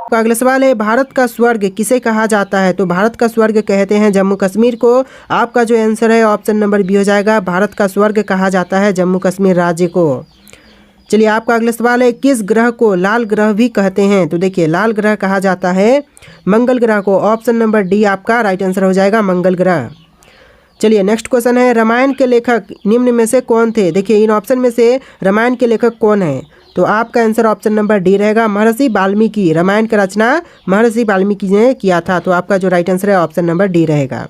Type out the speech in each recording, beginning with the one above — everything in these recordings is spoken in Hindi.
आपका अगला सवाल है, भारत का स्वर्ग किसे कहा जाता है? तो भारत का स्वर्ग कहते हैं जम्मू कश्मीर को। आपका जो आंसर है ऑप्शन नंबर बी हो जाएगा, भारत का स्वर्ग कहा जाता है जम्मू कश्मीर राज्य को। चलिए आपका अगला सवाल है, किस ग्रह को लाल ग्रह भी कहते हैं? तो देखिए लाल ग्रह कहा जाता है मंगल ग्रह को। ऑप्शन नंबर डी आपका राइट आंसर हो जाएगा, मंगल ग्रह। चलिए नेक्स्ट क्वेश्चन है, रामायण के लेखक निम्न में से कौन थे? देखिए इन ऑप्शन में से रामायण के लेखक कौन है? तो आपका आंसर ऑप्शन नंबर डी रहेगा, महर्षि वाल्मीकि। रामायण का रचना महर्षि वाल्मीकि ने किया था। तो आपका जो राइट आंसर है ऑप्शन नंबर डी रहेगा।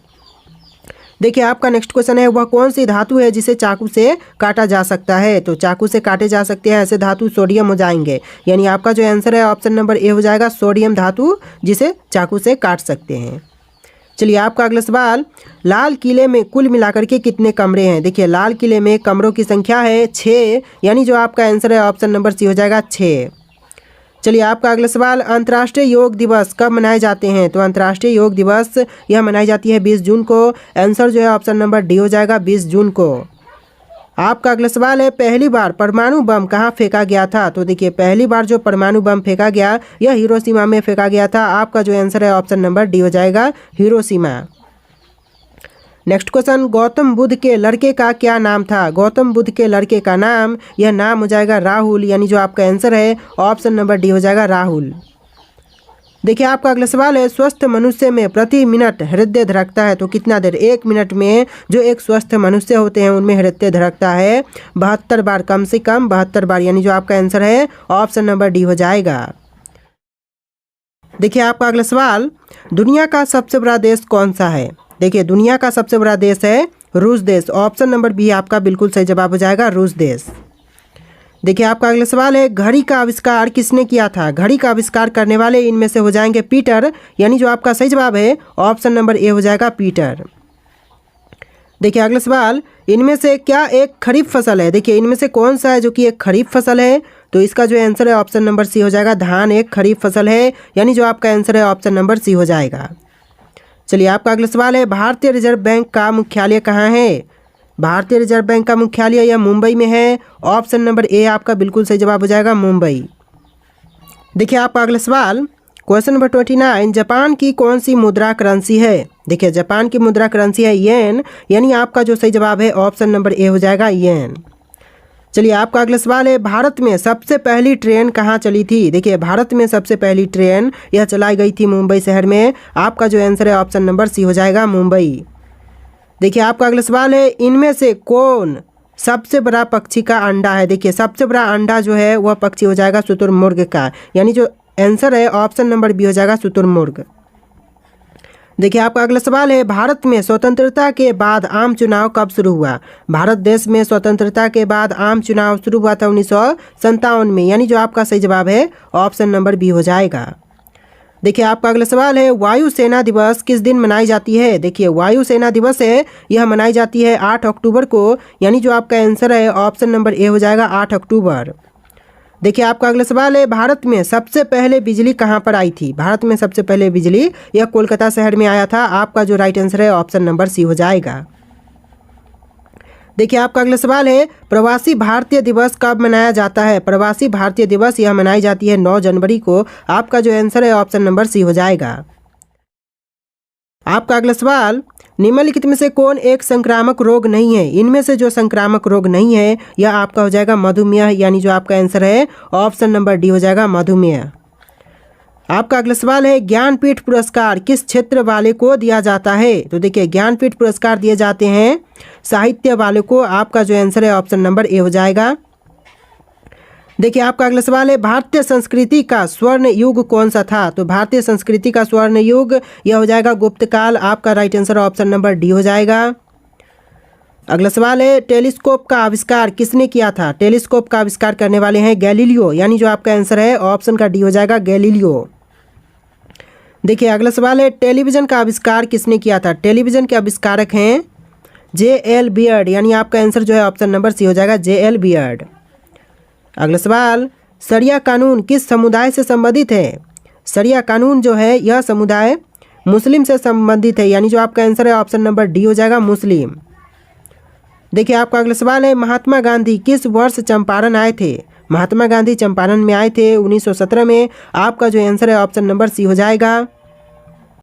देखिए आपका नेक्स्ट क्वेश्चन है, वह कौन सी धातु है जिसे चाकू से काटा जा सकता है? तो चाकू से काटे जा सकते हैं ऐसे धातु सोडियम हो जाएंगे, यानी आपका जो आंसर है ऑप्शन नंबर ए हो जाएगा, सोडियम धातु जिसे चाकू से काट सकते हैं। चलिए आपका अगला सवाल, लाल किले में कुल मिलाकर के कितने कमरे हैं? देखिए लाल किले में कमरों की संख्या है 6, यानी जो आपका आंसर है ऑप्शन नंबर सी हो जाएगा, 6। चलिए आपका अगला सवाल, अंतर्राष्ट्रीय योग दिवस कब मनाए जाते हैं? तो अंतर्राष्ट्रीय योग दिवस यह मनाई जाती है 20 जून को। आंसर जो है ऑप्शन नंबर डी हो जाएगा, 20 जून को। आपका अगला सवाल है, पहली बार परमाणु बम कहाँ फेंका गया था? तो देखिए पहली बार जो परमाणु बम फेंका गया यह हिरोशिमा में फेंका गया था। आपका जो आंसर है ऑप्शन नंबर डी हो जाएगा, Hiroshima. Next question, Gautam Buddha के लड़के का क्या नाम था? गौतम बुद्ध के लड़के का नाम, यह नाम हो जाएगा राहुल, यानी जो आपका आंसर है ऑप्शन नंबर डी हो जाएगा, राहुल। देखिए आपका अगला सवाल है, स्वस्थ मनुष्य में प्रति मिनट हृदय धड़कता है तो कितना देर? 1 मिनट में जो एक स्वस्थ मनुष्य होते हैं उनमें हृदय धड़कता है 72 बार, कम से कम 72 बार, यानी जो आपका आंसर है ऑप्शन नंबर डी हो जाएगा। देखिए आपका अगला सवाल, दुनिया का सबसे बड़ा देश कौन सा है? देखिए दुनिया का सबसे बड़ा देश है रूस देश। ऑप्शन नंबर बी आपका बिल्कुल सही जवाब हो जाएगा, रूस देश। देखिए आपका अगला सवाल है, घड़ी का आविष्कार किसने किया था? घड़ी का आविष्कार करने वाले इनमें से हो जाएंगे पीटर, यानी जो आपका सही जवाब है ऑप्शन नंबर ए हो जाएगा, पीटर। देखिए अगला सवाल, इनमें से क्या एक खरीफ फसल है? देखिए इनमें से कौन सा है जो कि एक खरीफ फसल है? तो इसका जो आंसर है ऑप्शन नंबर सी हो जाएगा, धान एक खरीफ फसल है, यानी जो आपका आंसर है ऑप्शन नंबर सी हो जाएगा। चलिए आपका अगला सवाल है, भारतीय रिजर्व बैंक का मुख्यालय कहाँ है? भारतीय रिजर्व बैंक का मुख्यालय यह मुंबई में है। ऑप्शन नंबर ए आपका बिल्कुल सही जवाब हो जाएगा, मुंबई। देखिए आपका अगला सवाल, क्वेश्चन नंबर 29, जापान की कौन सी मुद्रा करेंसी है? देखिए जापान की मुद्रा करेंसी है येन, यानी आपका जो सही जवाब है ऑप्शन नंबर ए हो जाएगा, येन। चलिए आपका अगला सवाल है, भारत में सबसे पहली ट्रेन कहाँ चली थी? देखिए भारत में सबसे पहली ट्रेन यह चलाई गई थी मुंबई शहर में। आपका जो आंसर है ऑप्शन नंबर सी हो जाएगा, मुंबई। देखिए आपका अगला सवाल है, इनमें से कौन सबसे बड़ा पक्षी का अंडा है? देखिए सबसे बड़ा अंडा जो है वह पक्षी हो जाएगा शुतुरमुर्ग का, यानी जो आंसर है ऑप्शन नंबर बी हो जाएगा, शुतुरमुर्ग। देखिए आपका अगला सवाल है, भारत में स्वतंत्रता के बाद आम चुनाव कब शुरू हुआ? भारत देश में स्वतंत्रता के बाद आम चुनाव शुरू हुआ था 1957 में, यानी जो आपका सही जवाब है ऑप्शन नंबर बी हो जाएगा। देखिए आपका अगला सवाल है, वायुसेना दिवस किस दिन मनाई जाती है? देखिए वायुसेना दिवस है यह मनाई जाती है 8 अक्टूबर को, यानी जो आपका आंसर है ऑप्शन नंबर ए हो जाएगा, 8 अक्टूबर। देखिए आपका अगला सवाल है, भारत में सबसे पहले बिजली कहाँ पर आई थी? भारत में सबसे पहले बिजली यह कोलकाता शहर में आया था। आपका जो राइट आंसर है ऑप्शन नंबर सी हो जाएगा। देखिए आपका अगला सवाल है, प्रवासी भारतीय दिवस कब मनाया जाता है? प्रवासी भारतीय दिवस यह मनाई जाती है 9 जनवरी को। आपका जो आंसर है ऑप्शन नंबर सी हो जाएगा। आपका अगला सवाल, निम्नलिखित में से कौन एक संक्रामक रोग नहीं है? इनमें से जो संक्रामक रोग नहीं है यह आपका हो जाएगा मधुमेह, यानी जो आपका आंसर है ऑप्शन नंबर डी हो जाएगा, मधुमेह। आपका अगला सवाल है, ज्ञानपीठ पुरस्कार किस क्षेत्र वाले को दिया जाता है? तो देखिए ज्ञानपीठ पुरस्कार दिए जाते हैं साहित्य वाले को। आपका जो आंसर है ऑप्शन नंबर ए हो जाएगा। देखिए आपका अगला सवाल है, भारतीय संस्कृति का स्वर्ण युग कौन सा था? तो भारतीय संस्कृति का स्वर्ण युग यह हो जाएगा गुप्त काल। आपका right answer option number D हो जाएगा। अगला सवाल है, टेलीस्कोप का आविष्कार किसने किया था? टेलीस्कोप का आविष्कार करने वाले हैं गैलीलियो, यानी जो आपका आंसर है ऑप्शन का डी हो जाएगा, गैलीलियो। देखिए अगला सवाल है, टेलीविज़न का आविष्कार किसने किया था? टेलीविज़न के आविष्कारक हैं J.L. बियर्ड, यानी आपका आंसर जो है ऑप्शन नंबर सी हो जाएगा, J.L. बियर्ड। अगला सवाल, शरिया कानून किस समुदाय से संबंधित है? शरिया कानून जो है यह समुदाय मुस्लिम से संबंधित है, यानी जो आपका आंसर है ऑप्शन नंबर डी हो जाएगा, मुस्लिम। देखिए आपका अगला सवाल है, महात्मा गांधी किस वर्ष चंपारण आए थे? महात्मा गांधी चंपारण में आए थे 1917 में। आपका जो आंसर है ऑप्शन नंबर सी हो जाएगा।